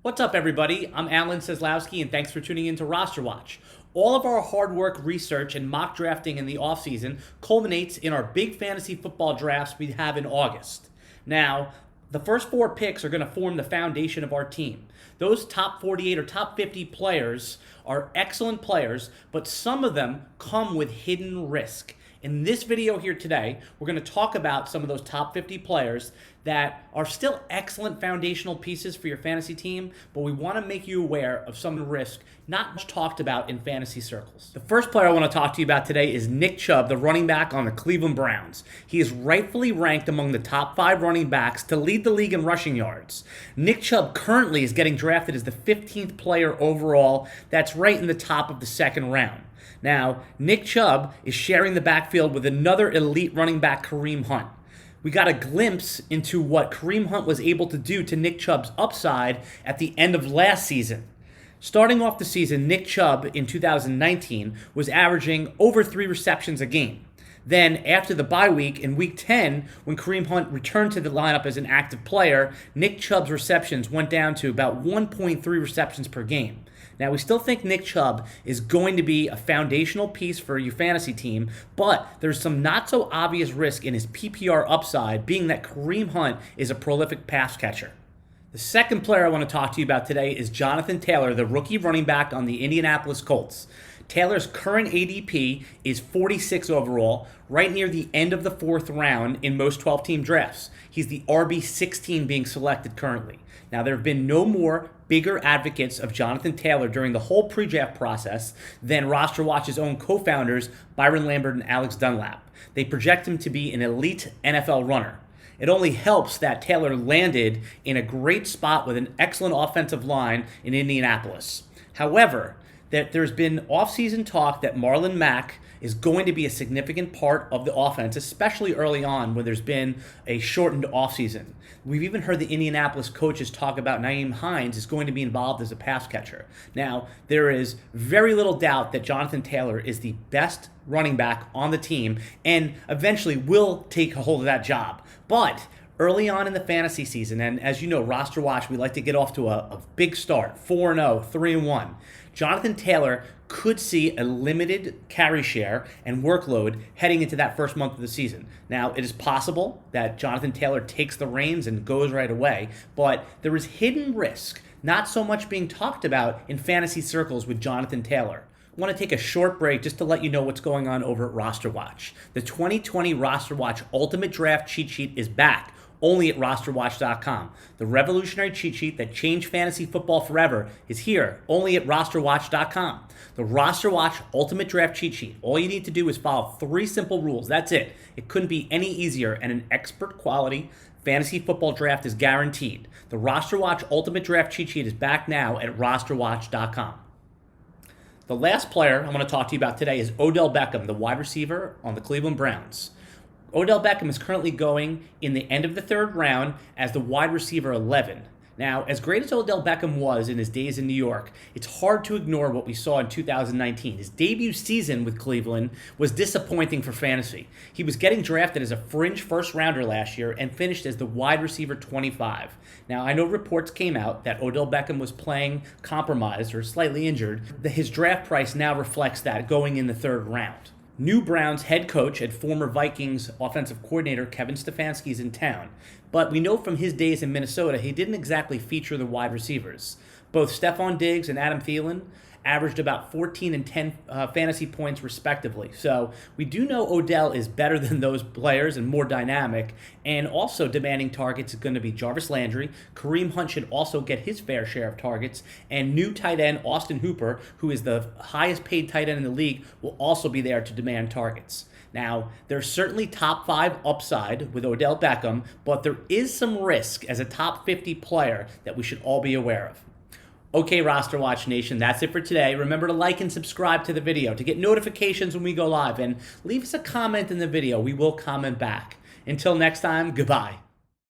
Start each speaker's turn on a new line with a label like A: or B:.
A: What's up, everybody? I'm Alan Seslowsky, and thanks for tuning in to Roster Watch. All of our hard work, research, and mock drafting in the offseason culminates in our big fantasy football drafts we have in August. Now, the first 4 picks are going to form the foundation of our team. Those top 48 or top 50 players are excellent players, but some of them come with hidden risk. In this video here today, we're going to talk about some of those top 50 players that are still excellent foundational pieces for your fantasy team, but we want to make you aware of some of the risk not much talked about in fantasy circles. The first player I want to talk to you about today is Nick Chubb, the running back on the Cleveland Browns. He is rightfully ranked among the top 5 running backs to lead the league in rushing yards. Nick Chubb currently is getting drafted as the 15th player overall. That's right in the top of the second round. Now, Nick Chubb is sharing the backfield with another elite running back, Kareem Hunt. We got a glimpse into what Kareem Hunt was able to do to Nick Chubb's upside at the end of last season. Starting off the season, Nick Chubb in 2019 was averaging over 3 receptions a game. Then, after the bye week, in Week 10, when Kareem Hunt returned to the lineup as an active player, Nick Chubb's receptions went down to about 1.3 receptions per game. Now, we still think Nick Chubb is going to be a foundational piece for your fantasy team, but there's some not-so-obvious risk in his PPR upside, being that Kareem Hunt is a prolific pass catcher. The second player I want to talk to you about today is Jonathan Taylor, the rookie running back on the Indianapolis Colts. Taylor's current ADP is 46 overall, right near the end of the 4th round in most 12-team drafts. He's the RB16 being selected currently. Now, there have been no more bigger advocates of Jonathan Taylor during the whole pre-draft process than Roster Watch's own co-founders, Byron Lambert and Alex Dunlap. They project him to be an elite NFL runner. It only helps that Taylor landed in a great spot with an excellent offensive line in Indianapolis. However, there's been offseason talk that Marlon Mack is going to be a significant part of the offense, especially early on when there's been a shortened offseason. We've even heard the Indianapolis coaches talk about Nyheim Hines is going to be involved as a pass catcher. Now, there is very little doubt that Jonathan Taylor is the best running back on the team and eventually will take a hold of that job. But early on in the fantasy season, and as you know, Roster Watch, we like to get off to a big start, 4-0, 3-1. Jonathan Taylor could see a limited carry share and workload heading into that first month of the season. Now, it is possible that Jonathan Taylor takes the reins and goes right away, but there is hidden risk, not so much being talked about in fantasy circles with Jonathan Taylor. I want to take a short break just to let you know what's going on over at Roster Watch. The 2020 Roster Watch Ultimate Draft Cheat Sheet is back, only at RosterWatch.com. The revolutionary cheat sheet that changed fantasy football forever is here, only at RosterWatch.com. The Roster Watch Ultimate Draft Cheat Sheet. All you need to do is follow 3 simple rules. That's it. It couldn't be any easier, and an expert quality fantasy football draft is guaranteed. The Roster Watch Ultimate Draft Cheat Sheet is back now at RosterWatch.com. The last player I'm going to talk to you about today is Odell Beckham, the wide receiver on the Cleveland Browns. Odell Beckham is currently going in the end of the 3rd round as the wide receiver 11. Now, as great as Odell Beckham was in his days in New York, it's hard to ignore what we saw in 2019. His debut season with Cleveland was disappointing for fantasy. He was getting drafted as a fringe first-rounder last year and finished as the wide receiver 25. Now, I know reports came out that Odell Beckham was playing compromised or slightly injured. His draft price now reflects that going in the 3rd round. New Browns head coach and former Vikings offensive coordinator Kevin Stefanski is in town, but we know from his days in Minnesota he didn't exactly feature the wide receivers. Both Stephon Diggs and Adam Thielen averaged about 14 and 10 fantasy points respectively. So we do know Odell is better than those players and more dynamic, and also demanding targets is going to be Jarvis Landry. Kareem Hunt should also get his fair share of targets, and new tight end Austin Hooper, who is the highest paid tight end in the league, will also be there to demand targets. Now, there's certainly top 5 upside with Odell Beckham, but there is some risk as a top 50 player that we should all be aware of. Okay, Roster Watch Nation, that's it for today. Remember to like and subscribe to the video to get notifications when we go live, and leave us a comment in the video. We will comment back. Until next time, goodbye.